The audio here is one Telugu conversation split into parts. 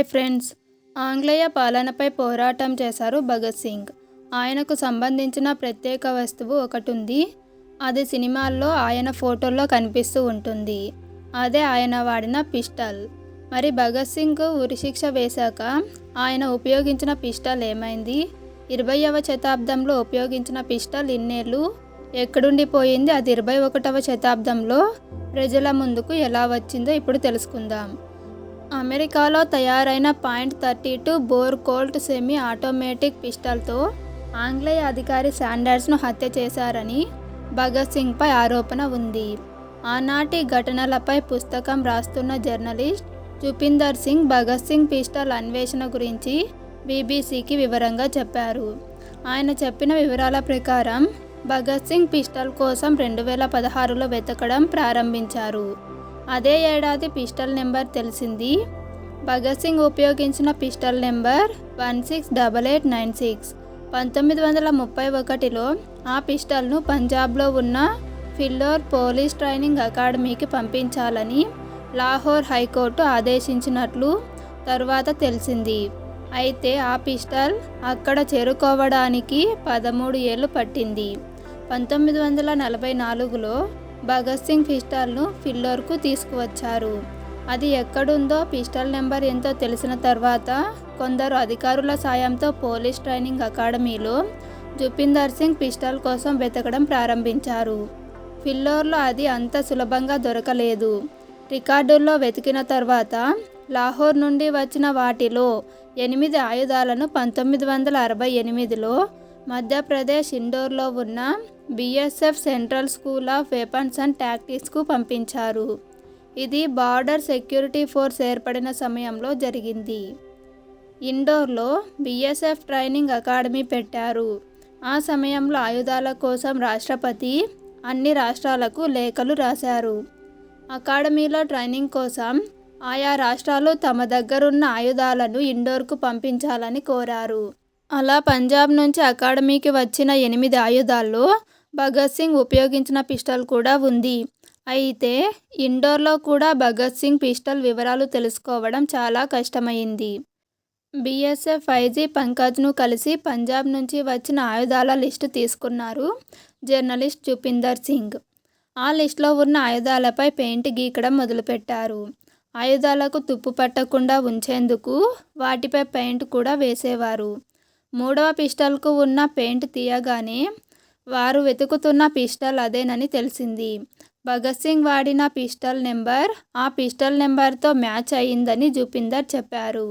హాయ్ ఫ్రెండ్స్, ఆంగ్లేయ పాలనపై పోరాటం చేశారు భగత్ సింగ్. ఆయనకు సంబంధించిన ప్రత్యేక వస్తువు ఒకటి ఉంది. అది సినిమాల్లో ఆయన ఫోటోల్లో కనిపిస్తూ ఉంటుంది. అదే ఆయన వాడిన పిస్టల్. మరి భగత్ సింగ్ ఉరిశిక్ష వేశాక ఆయన ఉపయోగించిన పిస్టల్ ఏమైంది? 20వ శతాబ్దంలో ఉపయోగించిన పిస్టల్ ఇన్నేళ్ళు ఎక్కడుండిపోయింది? అది 21వ శతాబ్దంలో ప్రజల ముందుకు ఎలా వచ్చిందో ఇప్పుడు తెలుసుకుందాం. అమెరికాలో తయారైన .32 బోర్ కోల్ట్ సెమీ ఆటోమేటిక్ పిస్టల్తో ఆంగ్లేయ అధికారి శాండర్స్ను హత్య చేశారని భగత్ సింగ్పై ఆరోపణ ఉంది. ఆనాటి ఘటనలపై పుస్తకం రాస్తున్న జర్నలిస్ట్ జుపిందర్ సింగ్ భగత్ సింగ్ పిస్టల్ అన్వేషణ గురించి బీబీసీకి వివరంగా చెప్పారు. ఆయన చెప్పిన వివరాల ప్రకారం భగత్ సింగ్ పిస్టల్ కోసం 2016లో వెతకడం ప్రారంభించారు. అదే ఏడాది పిస్టల్ నెంబర్ తెలిసింది. భగత్ సింగ్ ఉపయోగించిన పిస్టల్ నెంబర్ 168896. 1931లో ఆ పిస్టల్ను పంజాబ్లో ఉన్న ఫిల్లోర్ పోలీస్ ట్రైనింగ్ అకాడమీకి పంపించాలని లాహోర్ హైకోర్టు ఆదేశించినట్లు తరువాత తెలిసింది. అయితే ఆ పిస్టల్ అక్కడ చేరుకోవడానికి 13 ఏళ్లు పట్టింది. 1944లో భగత్ సింగ్ పిస్టల్ను ఫిల్లోర్కు తీసుకువచ్చారు. అది ఎక్కడుందో, పిస్టల్ నెంబర్ ఎంతో తెలిసిన తర్వాత కొందరు అధికారుల సాయంతో పోలీస్ ట్రైనింగ్ అకాడమీలో జుపిందర్ సింగ్ పిస్టల్ కోసం వెతకడం ప్రారంభించారు. ఫిల్లోర్లో అది అంత సులభంగా దొరకలేదు. రికార్డుల్లో వెతికిన తర్వాత లాహోర్ నుండి వచ్చిన వాటిలో 8 ఆయుధాలను 1968లో మధ్యప్రదేశ్ ఇండోర్లో ఉన్న BSF central school of weapons and టాక్టిక్స్కు పంపించారు. ఇది బార్డర్ సెక్యూరిటీ ఫోర్స్ ఏర్పడిన సమయంలో జరిగింది. ఇండోర్లో బీఎస్ఎఫ్ ట్రైనింగ్ అకాడమీ పెట్టారు. ఆ సమయంలో ఆయుధాల కోసం రాష్ట్రపతి అన్ని రాష్ట్రాలకు లేఖలు రాశారు. అకాడమీలో ట్రైనింగ్ కోసం ఆయా రాష్ట్రాలు తమ దగ్గరున్న ఆయుధాలను ఇండోర్కు పంపించాలని కోరారు. అలా పంజాబ్ నుంచి అకాడమీకి వచ్చిన 8 ఆయుధాల్లో భగత్ సింగ్ ఉపయోగించిన పిస్టల్ కూడా ఉంది. అయితే ఇండోర్లో కూడా భగత్ సింగ్ పిస్టల్ వివరాలు తెలుసుకోవడం చాలా కష్టమైంది. బీఎస్ఎఫ్ ఐజీ పంకజ్ను కలిసి పంజాబ్ నుంచి వచ్చిన ఆయుధాల లిస్టు తీసుకున్నారు జర్నలిస్ట్ జుపిందర్ సింగ్. ఆ లిస్టులో ఉన్న ఆయుధాలపై పెయింట్ గీకడం మొదలుపెట్టారు. ఆయుధాలకు తుప్పు పట్టకుండా ఉంచేందుకు వాటిపై పెయింట్ కూడా వేసేవారు. 3వ పిస్టల్కు ఉన్న పెయింట్ తీయగానే వారు వెతుకుతున్న పిస్టల్ అదేనని తెలిసింది. భగత్ సింగ్ వాడిన పిస్టల్ నెంబర్ ఆ పిస్టల్ నెంబర్తో మ్యాచ్ అయిందని జుపిందర్ చెప్పారు.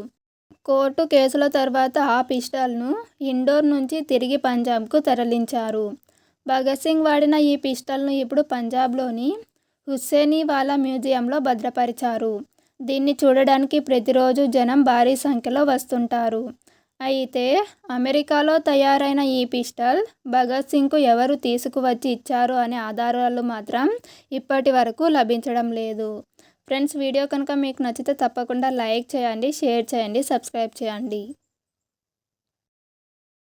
కోర్టు కేసుల తర్వాత ఆ పిస్టల్ను ఇండోర్ నుంచి తిరిగి పంజాబ్కు తరలించారు. భగత్ సింగ్ వాడిన ఈ పిస్టల్ను ఇప్పుడు పంజాబ్లోని హుస్సేనీవాలా మ్యూజియంలో భద్రపరిచారు. దీన్ని చూడడానికి ప్రతిరోజు జనం భారీ సంఖ్యలో వస్తుంటారు. అయితే అమెరికాలో తయారైన ఈ పిస్టల్ భగత్ సింగ్కు ఎవరు తీసుకువచ్చి ఇచ్చారు అనే ఆధారాలు మాత్రం ఇప్పటి వరకు లభించడం లేదు. ఫ్రెండ్స్, వీడియో కనుక మీకు నచ్చితే తప్పకుండా లైక్ చేయండి, షేర్ చేయండి, సబ్స్క్రైబ్ చేయండి.